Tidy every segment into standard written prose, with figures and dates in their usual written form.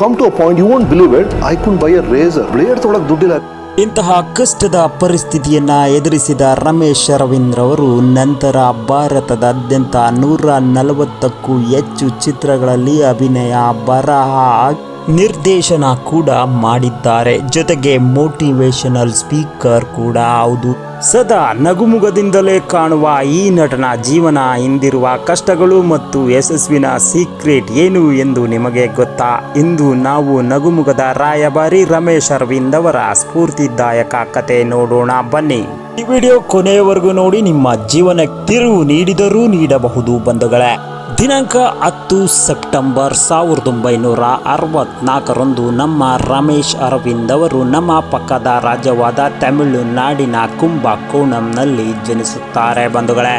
come to a point you won't believe it. I couldn't buy a razor. Blade ತೊಗೊಳಕ್ಕೆ ದುಡ್ಡಿಲ್ಲ. ಇಂತಹ ಕಷ್ಟದ ಪರಿಸ್ಥಿತಿಯನ್ನ ಎದುರಿಸಿದ ರಮೇಶ್ ಅರವಿಂದ್ ರವರು ನಂತರ ಭಾರತದಾದ್ಯಂತ 140ಕ್ಕೂ ಹೆಚ್ಚು ಚಿತ್ರಗಳಲ್ಲಿ ಅಭಿನಯ, ಬರಹ, ನಿರ್ದೇಶನ ಕೂಡ ಮಾಡಿದ್ದಾರೆ. ಜೊತೆಗೆ ಮೋಟಿವೇಶನಲ್ ಸ್ಪೀಕರ್ ಕೂಡ ಹೌದು. ಸದಾ ನಗುಮುಗದಿಂದಲೇ ಕಾಣುವ ಈ ನಟನ ಜೀವನ ಹಿಂದಿರುವ ಕಷ್ಟಗಳು ಮತ್ತು ಯಶಸ್ವಿನ ಸೀಕ್ರೆಟ್ ಏನು ಎಂದು ನಿಮಗೆ ಗೊತ್ತಾ? ಇಂದು ನಾವು ನಗುಮುಗದ ರಾಯಭಾರಿ ರಮೇಶ್ ಅರವಿಂದ್ ಅವರ ಸ್ಫೂರ್ತಿದಾಯಕ ಕತೆ ನೋಡೋಣ ಬನ್ನಿ. ಈ ವಿಡಿಯೋ ಕೊನೆಯವರೆಗೂ ನೋಡಿ, ನಿಮ್ಮ ಜೀವನಕ್ಕೆ ತಿರುವು ನೀಡಿದರೂ ನೀಡಬಹುದು ಬಂಧುಗಳೇ. ದಿನಾಂಕ 10 ಸೆಪ್ಟೆಂಬರ್ 1964ರಂದು ನಮ್ಮ ರಮೇಶ್ ಅರವಿಂದ್ ಅವರು ನಮ್ಮ ಪಕ್ಕದ ರಾಜ್ಯವಾದ ತಮಿಳುನಾಡಿನ ಕುಂಭಕೋಣಂನಲ್ಲಿ ಜನಿಸುತ್ತಾರೆ ಬಂಧುಗಳೇ.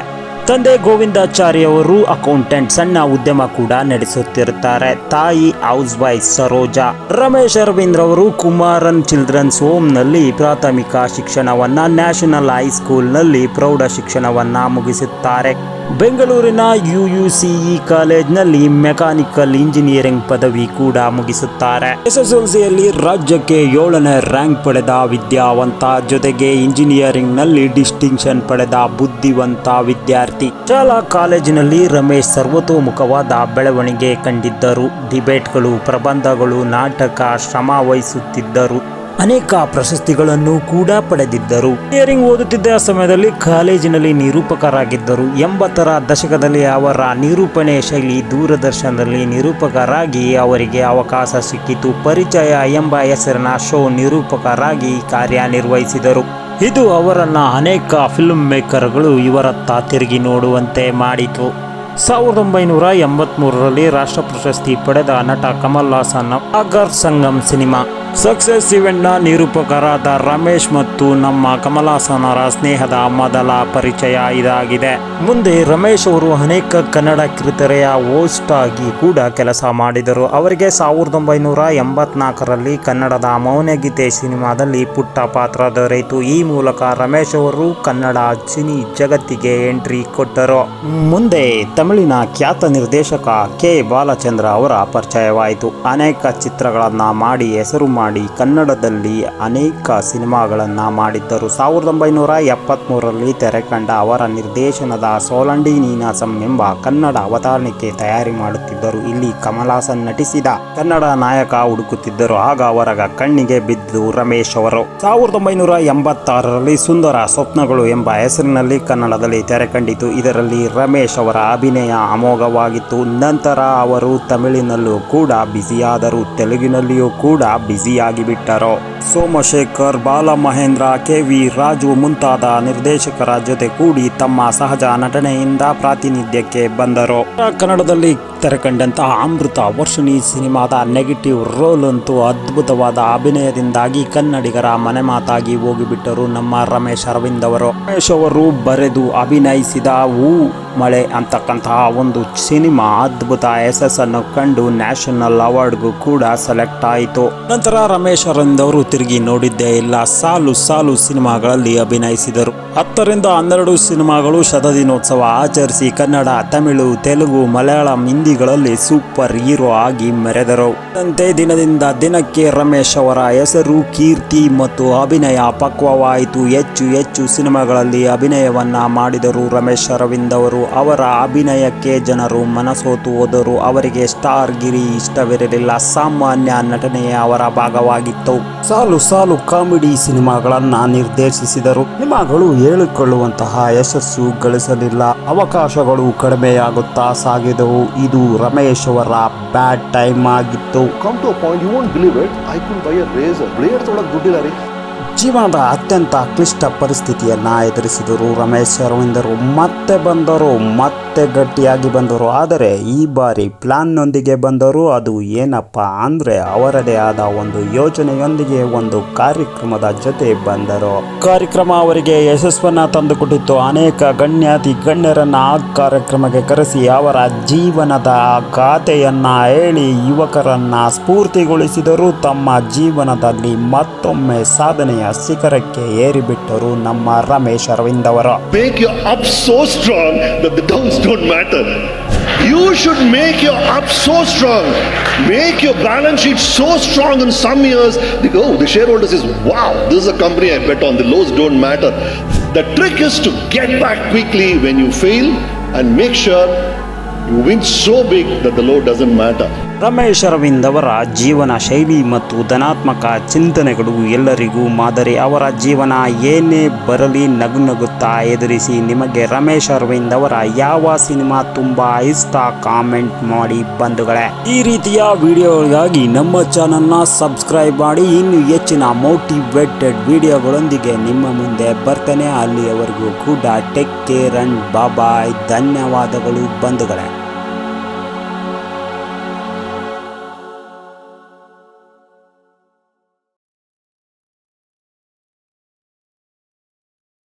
ತಂದೆ ಗೋವಿಂದಾಚಾರಿ ಅವರು ಅಕೌಂಟೆಂಟ್, ಸಣ್ಣ ಉದ್ಯಮ ಕೂಡ ನಡೆಸುತ್ತಿರುತ್ತಾರೆ. ತಾಯಿ ಹೌಸ್ ವೈಫ್ ಸರೋಜಾ. ರಮೇಶ್ ಅರವಿಂದ್ ಅವರು ಕುಮಾರನ್ ಚಿಲ್ಡ್ರನ್ಸ್ ಹೋಮ್ನಲ್ಲಿ ಪ್ರಾಥಮಿಕ ಶಿಕ್ಷಣವನ್ನ, ನ್ಯಾಷನಲ್ ಹೈಸ್ಕೂಲ್ನಲ್ಲಿ ಪ್ರೌಢ ಶಿಕ್ಷಣವನ್ನ ಮುಗಿಸುತ್ತಾರೆ. ಬೆಂಗಳೂರಿನ UUCE ಕಾಲೇಜ್ನಲ್ಲಿ ಮೆಕ್ಯಾನಿಕಲ್ ಇಂಜಿನಿಯರಿಂಗ್ ಪದವಿ ಕೂಡ ಮುಗಿಸುತ್ತಾರೆ. SSLCಯಲ್ಲಿ ರಾಜ್ಯಕ್ಕೆ 7ನೇ ರ್ಯಾಂಕ್ ಪಡೆದ ವಿದ್ಯಾವಂತ, ಜೊತೆಗೆ ಇಂಜಿನಿಯರಿಂಗ್ನಲ್ಲಿ ಡಿಸ್ಟಿಂಕ್ಷನ್ ಪಡೆದ ಬುದ್ಧಿವಂತ ವಿದ್ಯಾರ್ಥಿ. ಶಾಲಾ ಕಾಲೇಜಿನಲ್ಲಿ ರಮೇಶ್ ಸರ್ವತೋಮುಖವಾದ ಬೆಳವಣಿಗೆ ಕಂಡಿದ್ದರು. ಡಿಬೇಟ್ಗಳು, ಪ್ರಬಂಧಗಳು, ನಾಟಕ, ಶ್ರಮ ವಹಿಸುತ್ತಿದ್ದರು. ಅನೇಕ ಪ್ರಶಸ್ತಿಗಳನ್ನು ಕೂಡ ಪಡೆದಿದ್ದರು. ಇಂಜಿನಿಯರಿಂಗ್ ಓದುತ್ತಿದ್ದ ಸಮಯದಲ್ಲಿ ಕಾಲೇಜಿನಲ್ಲಿ ನಿರೂಪಕರಾಗಿದ್ದರು. 80ರ ದಶಕದಲ್ಲಿ ಅವರ ನಿರೂಪಣೆ ಶೈಲಿ ದೂರದರ್ಶನದಲ್ಲಿ ನಿರೂಪಕರಾಗಿ ಅವರಿಗೆ ಅವಕಾಶ ಸಿಕ್ಕಿತು. ಪರಿಚಯ ಎಂಬ ಹೆಸರಿನ ಶೋ ನಿರೂಪಕರಾಗಿ ಕಾರ್ಯನಿರ್ವಹಿಸಿದರು. ಇದು ಅವರನ್ನ ಅನೇಕ ಫಿಲ್ಮ್ ಮೇಕರ್ಗಳು ಇವರತ್ತ ತಿರುಗಿ ನೋಡುವಂತೆ ಮಾಡಿತು. 1983ರಲ್ಲಿ ರಾಷ್ಟ್ರ ಪ್ರಶಸ್ತಿ ಪಡೆದ ನಟ ಕಮಲ್ ಹಾಸನ್ ಸಾಗರ್ ಸಂಗಮ್ ಸಿನಿಮಾ ಸಕ್ಸಸ್ ಇವೆಂಟ್ನ ನಿರೂಪಕರಾದ ರಮೇಶ್ ಮತ್ತು ನಮ್ಮ ಕಮಲ್ ಹಾಸನರ ಸ್ನೇಹದ ಮೊದಲ ಪರಿಚಯ ಇದಾಗಿದೆ. ಮುಂದೆ ರಮೇಶ್ ಅವರು ಅನೇಕ ಕನ್ನಡ ಕಿರುತೆರೆಯ ಹೋಸ್ಟ್ ಆಗಿ ಕೂಡ ಕೆಲಸ ಮಾಡಿದರು. ಅವರಿಗೆ 1984ರಲ್ಲಿ ಕನ್ನಡದ ಮೌನಗೀತೆ ಸಿನಿಮಾದಲ್ಲಿ ಪುಟ್ಟ ಪಾತ್ರ ದೊರೆಯಿತು. ಈ ಮೂಲಕ ರಮೇಶ್ ಅವರು ಕನ್ನಡ ಸಿನಿ ಜಗತ್ತಿಗೆ ಎಂಟ್ರಿ ಕೊಟ್ಟರು. ಮುಂದೆ ತಮಿಳಿನ ಖ್ಯಾತ ನಿರ್ದೇಶಕ ಕೆ ಬಾಲಚಂದ್ರ ಅವರ ಪರಿಚಯವಾಯಿತು. ಅನೇಕ ಚಿತ್ರಗಳನ್ನ ಮಾಡಿ ಹೆಸರು ಮಾಡಿ ಕನ್ನಡದಲ್ಲಿ ಅನೇಕ ಸಿನಿಮಾಗಳನ್ನ ಮಾಡಿದ್ದರು. 1973ರಲ್ಲಿ ತೆರೆಕಂಡ ಅವರ ನಿರ್ದೇಶನದ ಸೋಲಂಡಿ ನೀನಾಸಂ ಎಂಬ ಕನ್ನಡ ಅವತರಣಿಕೆ ತಯಾರಿ ಮಾಡುತ್ತಿದ್ದರು. ಇಲ್ಲಿ ಕಮಲ್ ಹಾಸನ್ ನಟಿಸಿದ ಕನ್ನಡ ನಾಯಕ ಹುಡುಕುತ್ತಿದ್ದರು. ಆಗ ಅವರ ಕಣ್ಣಿಗೆ ಬಿದ್ದು ರಮೇಶ್ ಅವರು 1986ರಲ್ಲಿ ಸುಂದರ ಸ್ವಪ್ನಗಳು ಎಂಬ ಹೆಸರಿನಲ್ಲಿ ಕನ್ನಡದಲ್ಲಿ ತೆರೆಕಂಡಿತು. ಇದರಲ್ಲಿ ರಮೇಶ್ ಅವರ ಅಭಿನಯ ಅಮೋಘವಾಗಿತ್ತು. ನಂತರ ಅವರು ತಮಿಳಿನಲ್ಲೂ ಕೂಡ ಬ್ಯುಸಿಯಾದರು, ತೆಲುಗಿನಲ್ಲಿಯೂ ಕೂಡ ಬ್ಯುಸಿಯಾಗಿ ಬಿಟ್ಟರು. ಸೋಮಶೇಖರ್, ಬಾಲಮಹೇಂದ್ರ, KV ರಾಜು ಮುಂತಾದ ನಿರ್ದೇಶಕರ ಜೊತೆ ಕೂಡಿ ತಮ್ಮ ಸಹಜ ನಟನೆಯಿಂದ ಪ್ರಾತಿನಿಧ್ಯಕ್ಕೆ ಬಂದರು. ಕನ್ನಡದಲ್ಲಿ ತೆರೆಕಂಡಂತಹ ಅಮೃತ ವರ್ಷಿಣಿ ಸಿನಿಮಾದ ನೆಗೆಟಿವ್ ರೋಲ್ ಅಂತೂ ಅದ್ಭುತವಾದ ಅಭಿನಯದಿಂದಾಗಿ ಕನ್ನಡಿಗರ ಮನೆ ಮಾತಾಗಿ ಹೋಗಿಬಿಟ್ಟರು ನಮ್ಮ ರಮೇಶ್ ಅರವಿಂದ್ ಅವರು. ರಮೇಶ್ ಅವರು ಬರೆದು ಅಭಿನಯಿಸಿದ ಹೂ ಮಳೆ ಅಂತಕ್ಕಂತಹ ಒಂದು ಸಿನಿಮಾ ಅದ್ಭುತ ಯಶಸ್ಸನ್ನು ಕಂಡು ನ್ಯಾಷನಲ್ ಅವಾರ್ಡ್ಗೂ ಕೂಡ ಸೆಲೆಕ್ಟ್ ಆಯಿತು. ನಂತರ ರಮೇಶ್ ಅರವಿಂದ್ ಅವರು ತಿರುಗಿ ನೋಡಿದ್ದೇ ಇಲ್ಲ. ಸಾಲು ಸಾಲು ಸಿನಿಮಾಗಳಲ್ಲಿ ಅಭಿನಯಿಸಿದರು. 10ರಿಂದ 12 ಸಿನಿಮಾಗಳು ಶತದಿನೋತ್ಸವ ಆಚರಿಸಿ ಕನ್ನಡ, ತಮಿಳು, ತೆಲುಗು, ಮಲಯಾಳಂ, ಹಿಂದಿಗಳಲ್ಲಿ ಸೂಪರ್ ಹೀರೋ ಆಗಿ ಮೆರೆದರು. ಅಂತೆ ದಿನದಿಂದ ದಿನಕ್ಕೆ ರಮೇಶ್ ಅವರ ಹೆಸರು, ಕೀರ್ತಿ ಮತ್ತು ಅಭಿನಯ ಪಕ್ವವಾಯಿತು. ಹೆಚ್ಚು ಹೆಚ್ಚು ಸಿನಿಮಾಗಳಲ್ಲಿ ಅಭಿನಯವನ್ನ ಮಾಡಿದರು ರಮೇಶ್ ಅರವಿಂದ್ ಅವರು. ಅವರ ಅಭಿನಯಕ್ಕೆ ಜನರು ಮನಸೋತು ಹೋದರು. ಅವರಿಗೆ ಸ್ಟಾರ್ ಗಿರಿ ಇಷ್ಟವಿರಲಿಲ್ಲ. ಸಾಮಾನ್ಯ ನಟನೆಯೇ ಅವರ ಭಾಗವಾಗಿತ್ತು. ಸಾಲು ಸಾಲು ಕಾಮಿಡಿ ಸಿನಿಮಾಗಳನ್ನ ನಿರ್ದೇಶಿಸಿದರು. ಸಿನಿಮಾಗಳು ಹೇಳಿಕೊಳ್ಳುವಂತಹ ಯಶಸ್ಸು ಗಳಿಸಲಿಲ್ಲ. ಅವಕಾಶಗಳು ಕಡಿಮೆಯಾಗುತ್ತಾ ಸಾಗಿದವು. ಇದು ರಮೇಶ್ ಅವರ ಬ್ಯಾಡ್ ಟೈಮ್ ಆಗಿತ್ತು. Come to a point you won't believe it. I couldn't buy a razor. Blade ತೊಗೊಳಕ್ಕೆ ದುಡ್ಡಿಲ್ಲ ರೀ. ಜೀವನದ ಅತ್ಯಂತ ಕ್ಲಿಷ್ಟ ಪರಿಸ್ಥಿತಿಯನ್ನು ಎದುರಿಸಿದರು ರಮೇಶ್ ಅರವಿಂದರು. ಮತ್ತೆ ಬಂದರು, ಮತ್ತೆ ಗಟ್ಟಿಯಾಗಿ ಬಂದರು. ಆದರೆ ಈ ಬಾರಿ ಪ್ಲಾನ್ನೊಂದಿಗೆ ಬಂದರು. ಅದು ಏನಪ್ಪ ಅಂದರೆ ಅವರದೇ ಆದ ಒಂದು ಯೋಜನೆಯೊಂದಿಗೆ ಒಂದು ಕಾರ್ಯಕ್ರಮದ ಜೊತೆ ಬಂದರು. ಕಾರ್ಯಕ್ರಮ ಅವರಿಗೆ ಯಶಸ್ಸನ್ನು ತಂದುಕೊಟ್ಟಿತ್ತು. ಅನೇಕ ಗಣ್ಯಾತಿ ಗಣ್ಯರನ್ನ ಆ ಕಾರ್ಯಕ್ರಮಕ್ಕೆ ಕರೆಸಿ ಅವರ ಜೀವನದ ಗಾಥೆಯನ್ನ ಹೇಳಿ ಯುವಕರನ್ನ ಸ್ಫೂರ್ತಿಗೊಳಿಸಿದರು. ತಮ್ಮ ಜೀವನದಲ್ಲಿ ಮತ್ತೊಮ್ಮೆ ಸಾಧನೆಯ ಶಿಖರಕ್ಕೆ ಏರಿಬಿಟ್ಟರು ನಮ್ಮ ರಮೇಶ್ ಅರವಿಂದ್ ಅವರು. Make your up so strong that the downs don't matter. You should make your up so strong. Make your balance sheet so strong in some years. They go, the shareholder says, wow, this is a company I bet on. The lows don't matter. The trick is to get back quickly when you fail and make sure you win so big that the low doesn't matter. Ramesh Arvind ಅವರ ಜೀವನ ಶೈಲಿ ಮತ್ತು ಧನಾತ್ಮಕ ಚಿಂತನೆಗಳು ಎಲ್ಲರಿಗೂ ಮಾದರಿ. ಅವರ ಜೀವನ ಏನೇ ಬರಲಿ ನಗುತ್ತಾ ಎದುರಿಸಿ. ನಿಮಗೆ ರಮೇಶ್ ಅರವಿಂದ್ ಅವರ ಯಾವ ಸಿನಿಮಾ ತುಂಬಾ ಇಷ್ಟ ಕಾಮೆಂಟ್ ಮಾಡಿ ಬಂಧುಗಳೇ. ಈ ರೀತಿಯ ವಿಡಿಯೋಗಳಿಗಾಗಿ ನಮ್ಮ ಚಾನಲ್ನ ಸಬ್ಸ್ಕ್ರೈಬ್ ಮಾಡಿ. ಇನ್ನು ಹೆಚ್ಚಿನ ಮೋಟಿವೇಟೆಡ್ ವಿಡಿಯೋಗಳೊಂದಿಗೆ ನಿಮ್ಮ ಮುಂದೆ ಬರ್ತೇನೆ. ಅಲ್ಲಿಯವರೆಗೂ ಕೂಡ ಟೇಕ್ ಕೇರ್ ಅಂಡ್ ಬಾಯ್. ಧನ್ಯವಾದಗಳು ಬಂಧುಗಳೇ.